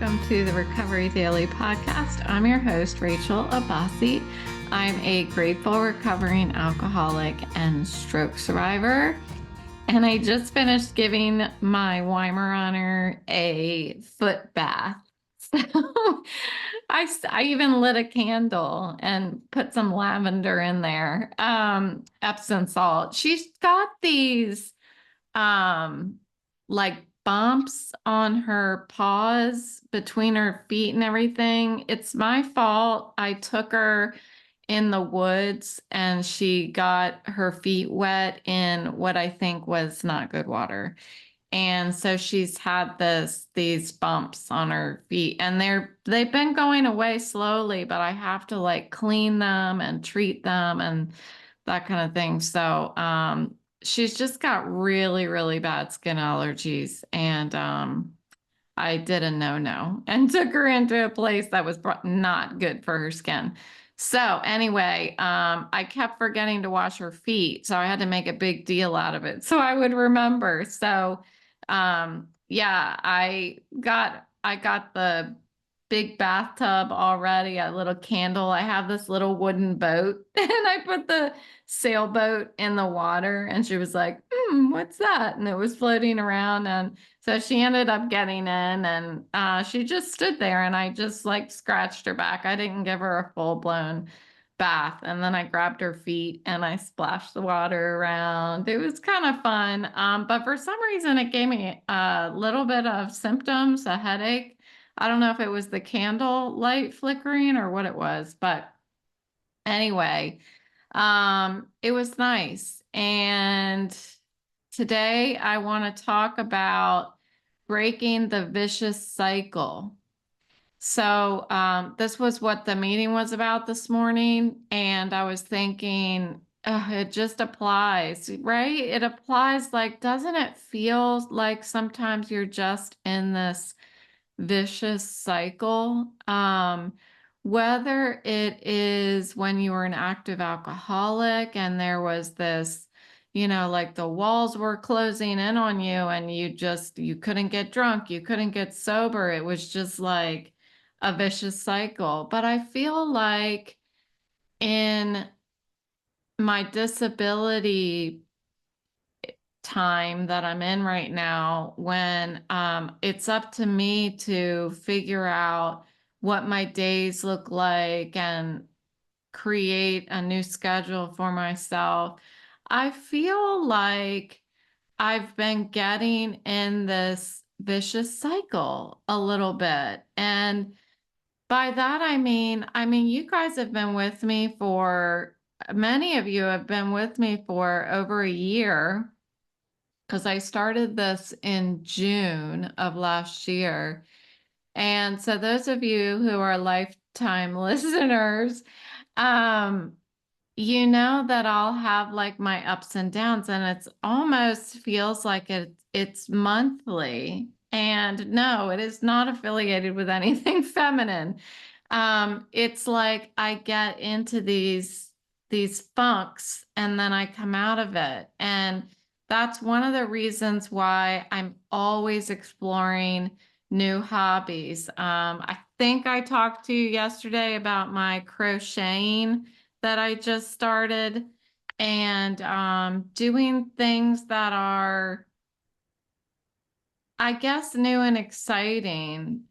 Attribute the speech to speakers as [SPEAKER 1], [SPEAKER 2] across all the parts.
[SPEAKER 1] welcome to the Recovery Daily podcast. I'm your host, Rachel Abbasi. I'm a grateful recovering alcoholic and stroke survivor. And I just finished giving my Weimaraner a foot bath. So I even lit a candle and put some lavender in there, Epsom salt. She's got these like bumps on her paws between her feet and everything. It's my fault. I took her in the woods and she got her feet wet in what I think was not good water. And so she's had these bumps on her feet, and they've been going away slowly, but I have to like clean them and treat them and that kind of thing. So she's just got really, really bad skin allergies. And I did a no-no and took her into a place that was not good for her skin. So anyway, I kept forgetting to wash her feet. So I had to make a big deal out of it so I would remember. So yeah, I got the big bathtub already, a little candle. I have this little wooden boat and I put the sailboat in the water and she was like, what's that? And it was floating around. And so she ended up getting in and she just stood there and I just like scratched her back. I didn't give her a full blown bath. And then I grabbed her feet and I splashed the water around. It was kind of fun. But for some reason it gave me a little bit of symptoms, a headache. I don't know if it was the candle light flickering or what it was, but anyway, it was nice. And today I want to talk about breaking the vicious cycle. So this was what the meeting was about this morning. And I was thinking, it just applies, right? It applies like, doesn't it feel like sometimes you're just in this vicious cycle? Whether it is when you were an active alcoholic and there was this, like the walls were closing in on you and you couldn't get drunk, you couldn't get sober. It was just like a vicious cycle. But I feel like in my disability time that I'm in right now, when it's up to me to figure out what my days look like and create a new schedule for myself, I feel like I've been getting in this vicious cycle a little bit. And by that, you guys have been with me many of you have been with me for over a year, because I started this in June of last year. And so those of you who are lifetime listeners, you know that I'll have like my ups and downs, and it's almost feels like it's monthly. And no, it is not affiliated with anything feminine. It's like I get into these funks and then I come out of it. And that's one of the reasons why I'm always exploring new hobbies. I think I talked to you yesterday about my crocheting that I just started, and doing things that are, I guess, new and exciting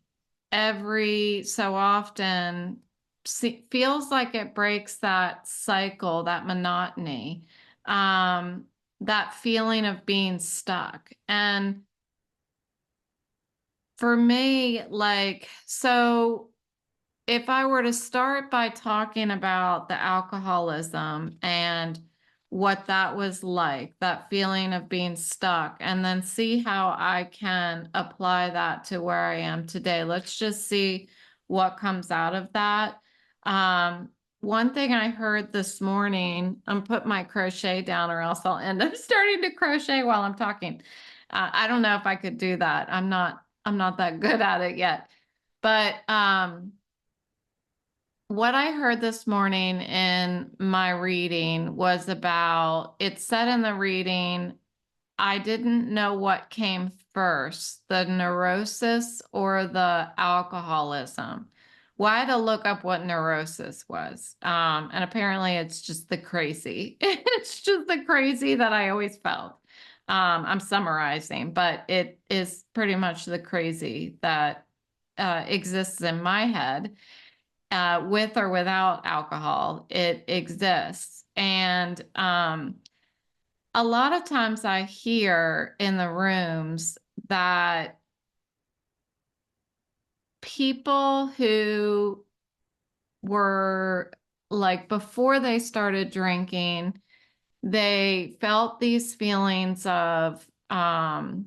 [SPEAKER 1] every so often. Feels like it breaks that cycle, that monotony, that feeling of being stuck. And for me, so if I were to start by talking about the alcoholism and what that was like, that feeling of being stuck, and then see how I can apply that to where I am today. Let's just see what comes out of that. One thing I heard this morning, I'm putting my crochet down or else I'll end up starting to crochet while I'm talking. I don't know if I could do that. I'm not that good at it yet. But what I heard this morning in my reading was about, it said in the reading, I didn't know what came first, the neurosis or the alcoholism? Well, I had to look up what neurosis was. And apparently it's just the crazy. It's just the crazy that I always felt. I'm summarizing, but it is pretty much the crazy that exists in my head. With or without alcohol, it exists. And a lot of times I hear in the rooms that people who were like before they started drinking, they felt these feelings of the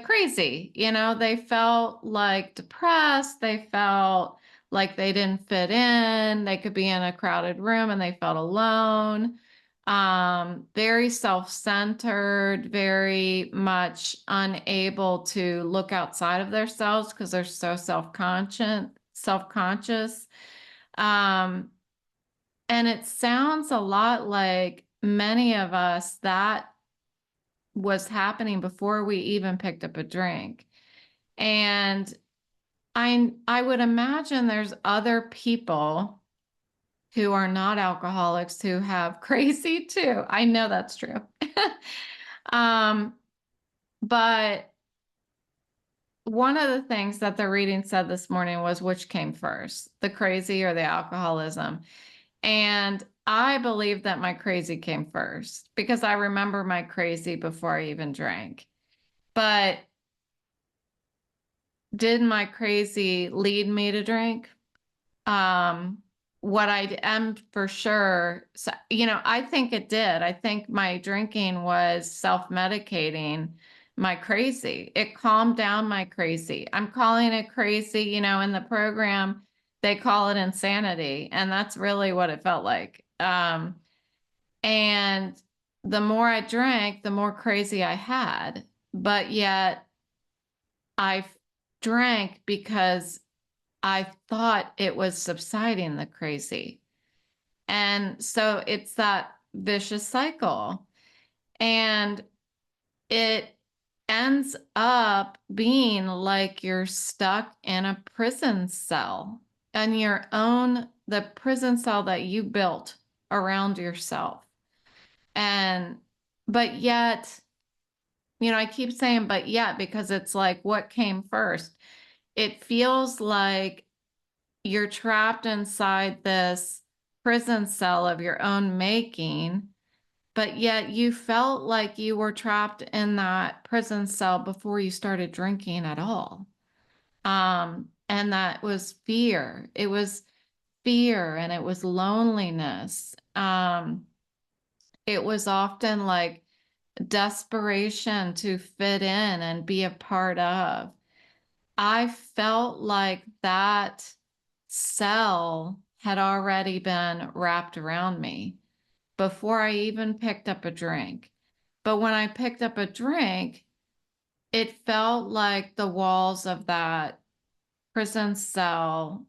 [SPEAKER 1] crazy, they felt like depressed, they felt like they didn't fit in, they could be in a crowded room and they felt alone, very self-centered, very much unable to look outside of themselves because they're so self-conscious. um, and it sounds a lot like many of us that was happening before we even picked up a drink. And I would imagine there's other people who are not alcoholics who have crazy too. I know that's true. um, but one of the things that the reading said this morning was which came first, the crazy or the alcoholism? And I believe that my crazy came first because I remember my crazy before I even drank. But did my crazy lead me to drink? Um, what I am for sure, so, I think it did. I think my drinking was self-medicating my crazy. It calmed down my crazy. I'm calling it crazy, in the program, they call it insanity. And that's really what it felt like. And the more I drank, the more crazy I had. But yet I drank because I thought it was subsiding the crazy. And so it's that vicious cycle. And it ends up being like you're stuck in a prison cell and the prison cell that you built around yourself. And, but yet, I keep saying, but yet, because it's like, what came first? It feels like you're trapped inside this prison cell of your own making, but yet you felt like you were trapped in that prison cell before you started drinking at all. And that was fear. It was fear and it was loneliness. It was often like desperation to fit in and be a part of. I felt like that cell had already been wrapped around me before I even picked up a drink. But when I picked up a drink, it felt like the walls of that prison cell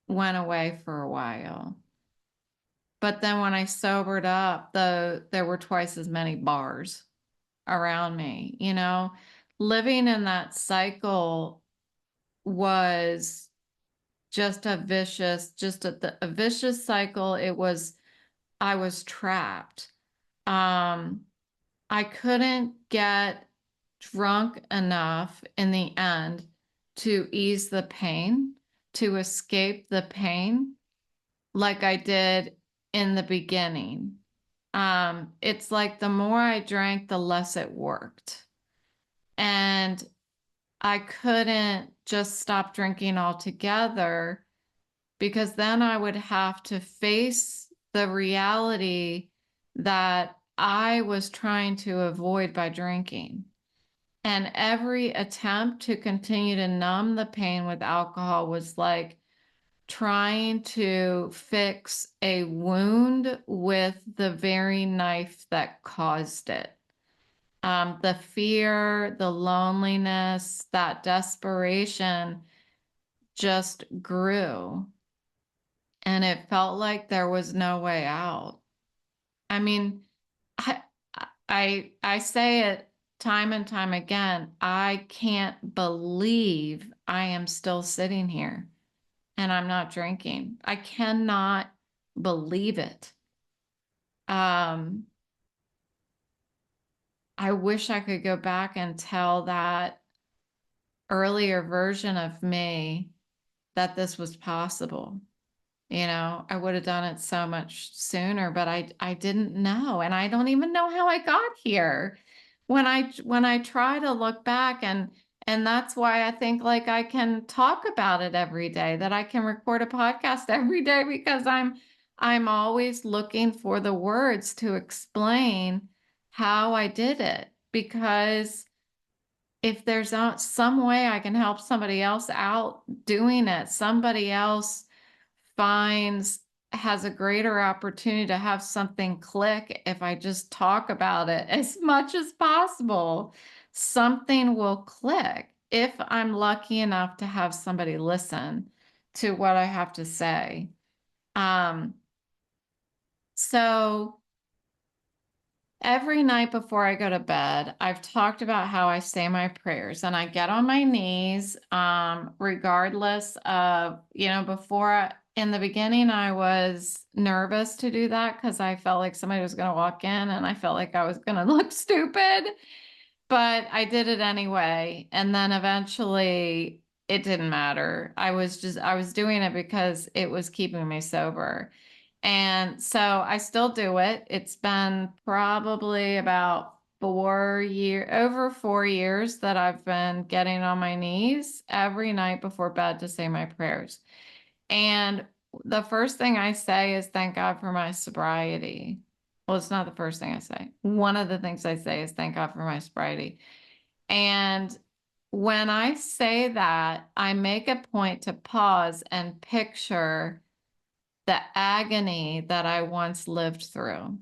[SPEAKER 1] went away for a while. But then when I sobered up, there were twice as many bars around me, living in that cycle was just a vicious cycle. I was trapped. I couldn't get drunk enough in the end to ease the pain, to escape the pain like I did in the beginning. It's like the more I drank, the less it worked. And I couldn't just stop drinking altogether because then I would have to face the reality that I was trying to avoid by drinking. And every attempt to continue to numb the pain with alcohol was like trying to fix a wound with the very knife that caused it. The fear, the loneliness, that desperation just grew. And it felt like there was no way out. I mean, I say it time and time again, I can't believe I am still sitting here and I'm not drinking. I cannot believe it. Um, I wish I could go back and tell that earlier version of me that this was possible. I would have done it so much sooner, but I didn't know, and I don't even know how I got here. When I try to look back, and that's why I think like I can talk about it every day, that I can record a podcast every day, because I'm always looking for the words to explain how I did it, because if there's some way I can help somebody else out doing it, somebody else finds has a greater opportunity to have something click if I just talk about it as much as possible. Something will click if I'm lucky enough to have somebody listen to what I have to say. Um, so every night before I go to bed, I've talked about how I say my prayers, and I get on my knees, regardless of, in the beginning, I was nervous to do that because I felt like somebody was going to walk in and I felt like I was going to look stupid, but I did it anyway. And then eventually it didn't matter. I was doing it because it was keeping me sober. And so I still do it. It's been probably about 4 years that I've been getting on my knees every night before bed to say my prayers. And the first thing I say is thank God for my sobriety. Well, it's not the first thing I say. One of the things I say is thank God for my sobriety. And when I say that, I make a point to pause and picture the agony that I once lived through.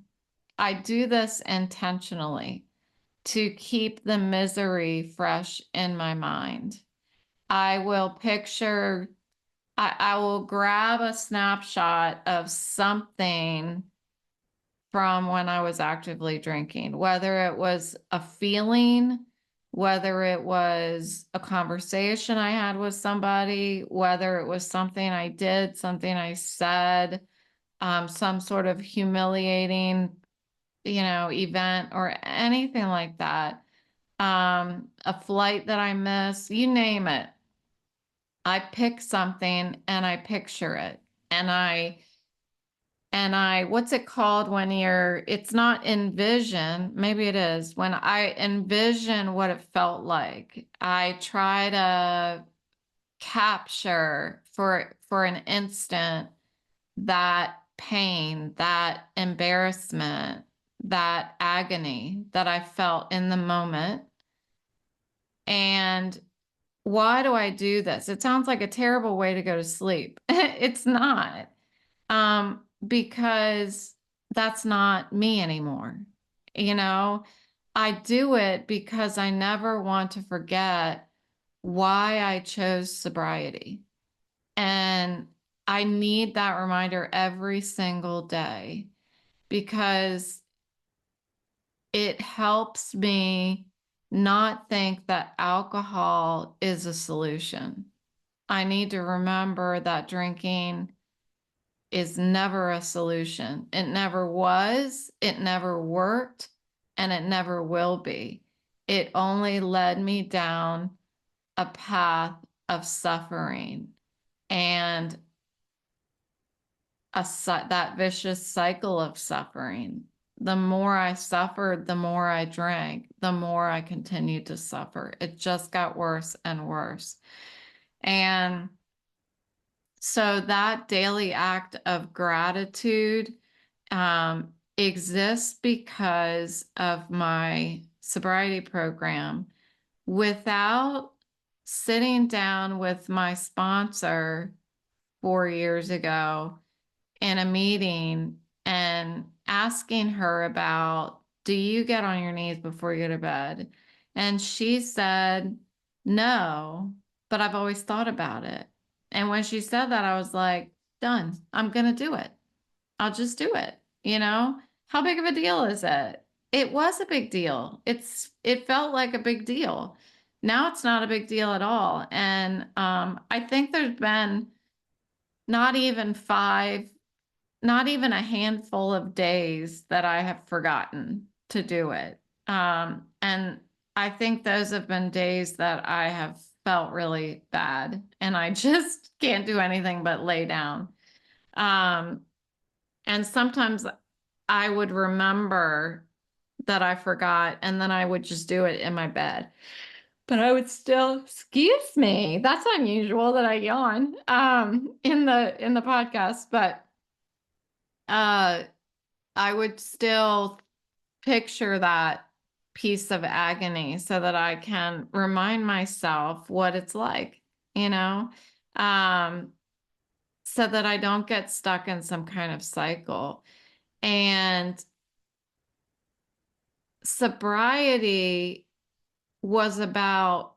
[SPEAKER 1] I do this intentionally to keep the misery fresh in my mind. I will picture, I will grab a snapshot of something from when I was actively drinking, whether it was a feeling, whether it was a conversation I had with somebody, whether it was something I did, something I said, some sort of humiliating, event or anything like that. A flight that I missed, you name it. I pick something and I picture it. And I, what's it called when it's not envision, maybe it is. When I envision what it felt like, I try to capture for an instant that pain, that embarrassment, that agony that I felt in the moment. And why do I do this? It sounds like a terrible way to go to sleep. It's not, because that's not me anymore. You know, I do it because I never want to forget why I chose sobriety. And I need that reminder every single day because it helps me not think that alcohol is a solution. I need to remember that drinking is never a solution. It never was, it never worked, and it never will be. It only led me down a path of suffering and that vicious cycle of suffering. The more I suffered, the more I drank, the more I continued to suffer. It just got worse and worse. And so that daily act of gratitude exists because of my sobriety program. Without sitting down with my sponsor 4 years ago in a meeting and asking her about, do you get on your knees before you go to bed? And she said, no, but I've always thought about it. And when she said that, I was like, done. I'm going to do it. I'll just do it. How big of a deal is it? it was a big deal. It felt like a big deal. Now it's not a big deal at all. And I think there's been not even five, not even a handful of days that I have forgotten to do it. And I think those have been days that I have felt really bad and I just can't do anything but lay down. Um, and sometimes I would remember that I forgot and then I would just do it in my bed. But I would still, excuse me, that's unusual that I yawn in the podcast, but uh I would still picture that piece of agony so that I can remind myself what it's like, you know, um, so that I don't get stuck in some kind of cycle. And sobriety was about,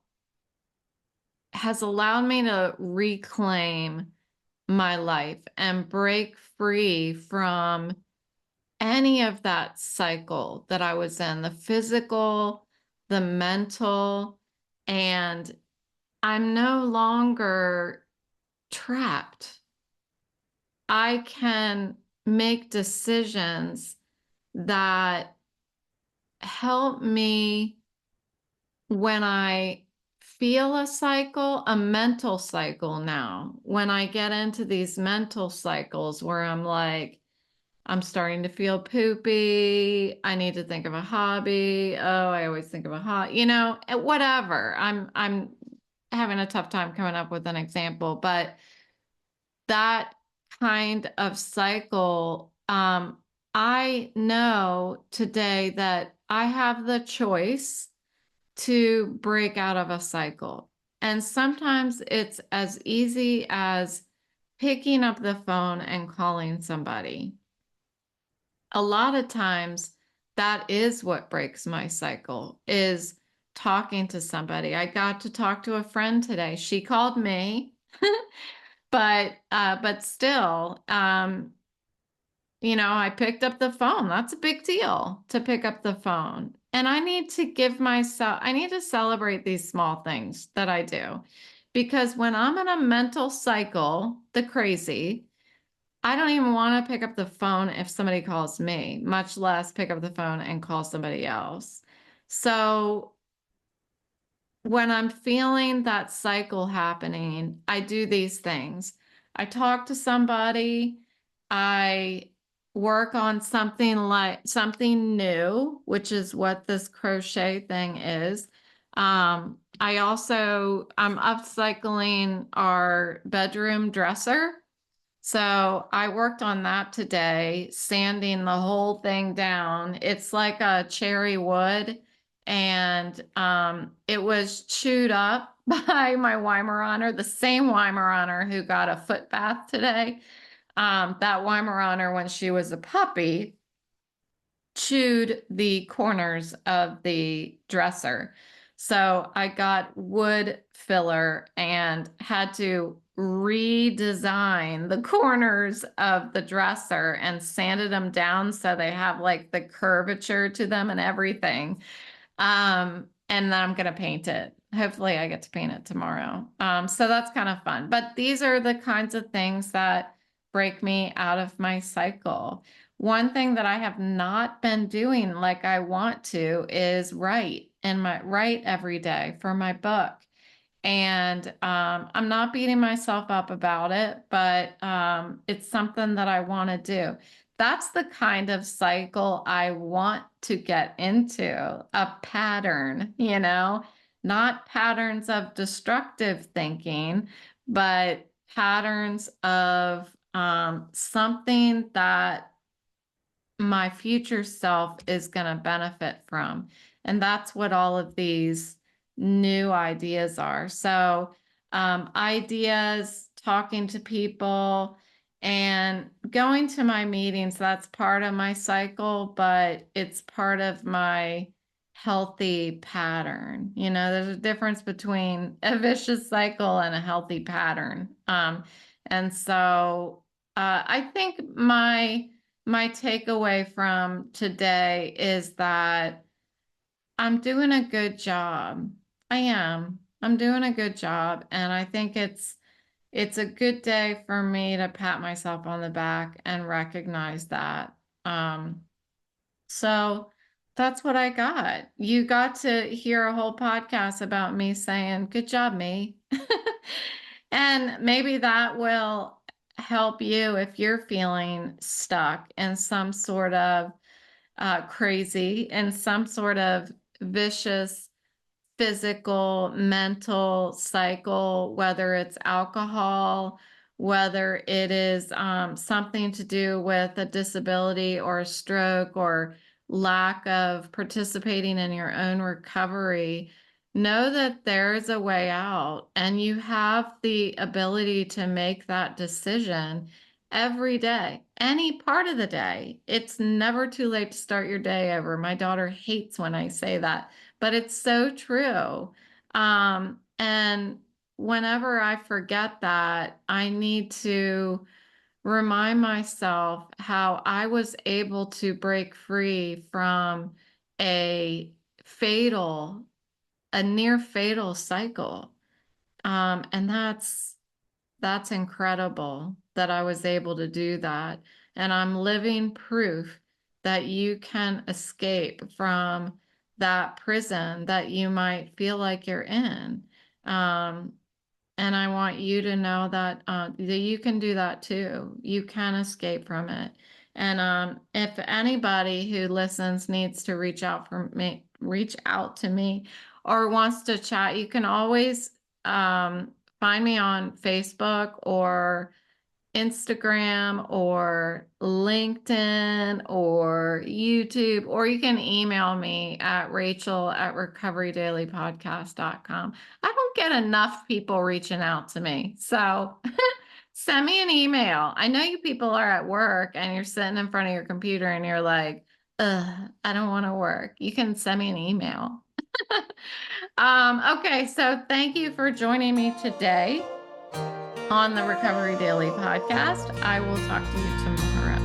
[SPEAKER 1] has allowed me to reclaim my life and break free from any of that cycle that I was in, the physical, the mental, and I'm no longer trapped. I can make decisions that help me when I feel a cycle, a mental cycle now. When I get into these mental cycles where I'm like, I'm starting to feel poopy. I need to think of a hobby. Oh, I always think of a hobby, whatever. I'm having a tough time coming up with an example, but that kind of cycle, I know today that I have the choice to break out of a cycle. And sometimes it's as easy as picking up the phone and calling somebody. A lot of times that is what breaks my cycle, is talking to somebody. I got to talk to a friend today. She called me, but still, I picked up the phone. That's a big deal to pick up the phone. And I need to celebrate these small things that I do. Because when I'm in a mental cycle, the crazy, I don't even want to pick up the phone if somebody calls me, much less pick up the phone and call somebody else. So when I'm feeling that cycle happening, I do these things. I talk to somebody, I work on something new, which is what this crochet thing is. I'm upcycling our bedroom dresser. So I worked on that today, sanding the whole thing down. It's like a cherry wood, and it was chewed up by my Weimaraner, the same Weimaraner who got a foot bath today. That Weimaraner, when she was a puppy, chewed the corners of the dresser. So I got wood filler and had to redesign the corners of the dresser and sanded them down so they have like the curvature to them and everything. And then I'm gonna paint it. Hopefully I get to paint it tomorrow. So that's kind of fun. But these are the kinds of things that break me out of my cycle. One thing that I have not been doing like I want to is write every day for my book. And I'm not beating myself up about it, but it's something that I want to do. That's the kind of cycle I want to get into, a pattern, not patterns of destructive thinking, but patterns of something that my future self is going to benefit from. And that's what all of these new ideas are. So, ideas, talking to people, and going to my meetings, that's part of my cycle, but it's part of my healthy pattern. There's a difference between a vicious cycle and a healthy pattern. And so I think my takeaway from today is that I'm doing a good job. I am. I'm doing a good job. And I think it's a good day for me to pat myself on the back and recognize that. Um, so that's what I got. You got to hear a whole podcast about me saying, "Good job, me." And maybe that will help you if you're feeling stuck in some sort of crazy, in some sort of vicious physical, mental cycle, whether it's alcohol, whether it is something to do with a disability or a stroke or lack of participating in your own recovery. Know that there's a way out, and you have the ability to make that decision every day, any part of the day. It's never too late to start your day over. My daughter hates when I say that, but it's so true. And whenever I forget that, I need to remind myself how I was able to break free from a fatal, a near fatal cycle. And that's incredible that I was able to do that. And I'm living proof that you can escape from that prison that you might feel like you're in. Um, and I want you to know that you can do that too. You can escape from it. And if anybody who listens needs to reach out to me, or wants to chat, you can always find me on Facebook or Instagram or LinkedIn or YouTube, or you can email me at rachel@recoverydailypodcast.com. I don't get enough people reaching out to me. So send me an email. I know you people are at work and you're sitting in front of your computer and you're like, ugh, I don't want to work. You can send me an email. Okay, so thank you for joining me today on the Recovery Daily podcast. I will talk to you tomorrow.